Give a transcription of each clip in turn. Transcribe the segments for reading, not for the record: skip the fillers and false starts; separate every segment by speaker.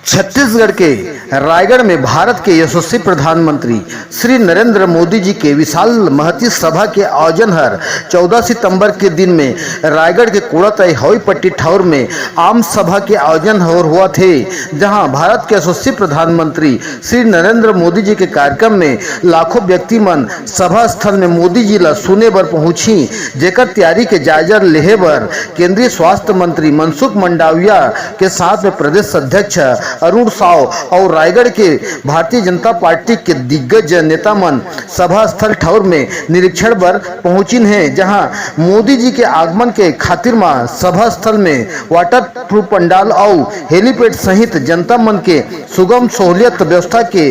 Speaker 1: छत्तीसगढ़ के रायगढ़ में भारत के यशस्वी प्रधानमंत्री श्री नरेंद्र मोदी जी के विशाल महती सभा के आयोजन हर 14 सितंबर के दिन में रायगढ़ के कोड़ातई हवाई पट्टी ठाउर में आम सभा के आयोजन हुआ थे, जहां भारत के यशस्वी प्रधानमंत्री श्री नरेंद्र मोदी जी के कार्यक्रम में लाखों व्यक्ति मन सभा स्थल में मोदी जी ला सुने बर पहुंची, जेकर तैयारी के जायजा लेहे बर केंद्रीय स्वास्थ्य मंत्री मनसुख मंडाविया के साथ में प्रदेश अध्यक्ष अरुण साव और रायगढ़ के भारतीय जनता पार्टी के दिग्गज नेता मन सभा स्थल ठाउर में निरीक्षण पर पहुंचिन हैं, जहां मोदी जी के आगमन के खातिर में सभा स्थल में वाटर प्रूफ पंडाल और हेलीपैड सहित जनता मन के सुगम सहूलियत व्यवस्था के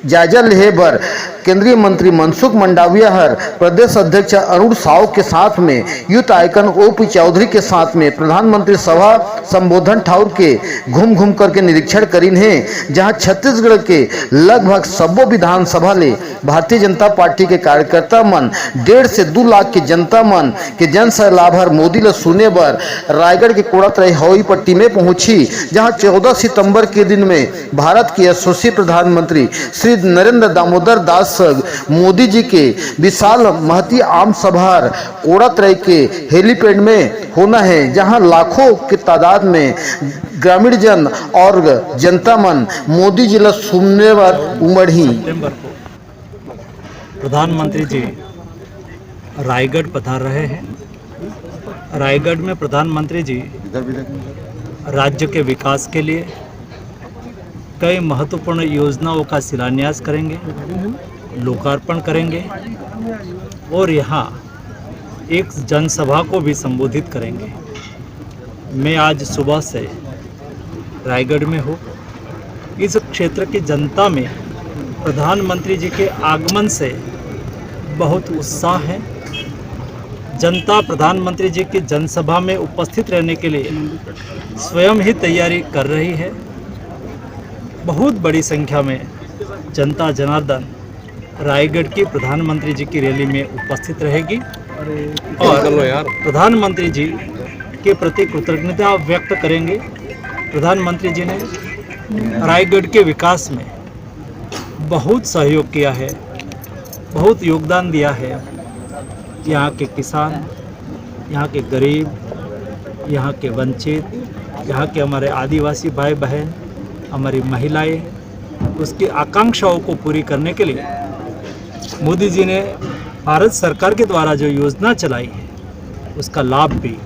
Speaker 1: जायजा लेहे बर केंद्रीय मंत्री मनसुख मंडाविया हर प्रदेश अध्यक्ष अरुण साव के साथ में यूथ आइकन ओपी चौधरी के साथ में प्रधानमंत्री सभा संबोधन ठाउर के घूम घूम करके निरीक्षण करीन है, जहां छत्तीसगढ़ के लगभग सब्बो विधानसभा ले भारतीय जनता पार्टी के कार्यकर्ता मन 1.5 से 2 लाख के जनता मन के जन सैलाब हर मोदी ला सुने बर रायगढ़ के कोड़ातई हवाई पट्टी में पहुंची, जहां 14 सितंबर के दिन में भारत के यशस्वी प्रधानमंत्री श्री नरेंद्र दामोदर दास मोदी जी के विशाल महती आम सभा कोड़ातई के हेलीपैड में होना है, जहां लाखों की तादाद में ग्रामीण जन और जनता मन मोदी जी ला सुनने बर उमड़ी।
Speaker 2: सितंबर को प्रधानमंत्री जी रायगढ़ पधार रहे हैं। रायगढ़ में प्रधानमंत्री जी राज्य के विकास के लिए कई महत्वपूर्ण योजनाओं का शिलान्यास करेंगे, लोकार्पण करेंगे और यहाँ एक जनसभा को भी संबोधित करेंगे। मैं आज सुबह से रायगढ़ में हूँ। इस क्षेत्र की जनता में प्रधानमंत्री जी के आगमन से बहुत उत्साह है। जनता प्रधानमंत्री जी की जनसभा में उपस्थित रहने के लिए स्वयं ही तैयारी कर रही है। बहुत बड़ी संख्या में जनता जनार्दन रायगढ़ की प्रधानमंत्री जी की रैली में उपस्थित रहेगी और प्रधानमंत्री जी के प्रति कृतज्ञता व्यक्त करेंगे। प्रधानमंत्री जी ने रायगढ़ के विकास में बहुत सहयोग किया है, बहुत योगदान दिया है। यहाँ के किसान, यहाँ के गरीब, यहाँ के वंचित, यहाँ के हमारे आदिवासी भाई बहन, हमारी महिलाएं, उसकी आकांक्षाओं को पूरी करने के लिए मोदी जी ने भारत सरकार के द्वारा जो योजना चलाई है उसका लाभ भी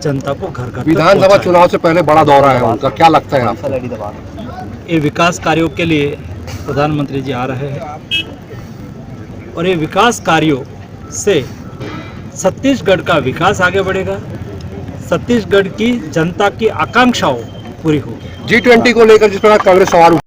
Speaker 2: जनता को घर घर
Speaker 3: विधानसभा चुनाव से पहले बड़ा दौरा है उनका, क्या लगता है आपको?
Speaker 2: ये विकास कार्यों के लिए प्रधानमंत्री जी आ रहे हैं और ये विकास कार्यों से छत्तीसगढ़ का विकास आगे बढ़ेगा, छत्तीसगढ़ की जनता की आकांक्षाओं पूरी होगी।
Speaker 3: G20 को लेकर जिस प्रकार कांग्रेस सवाल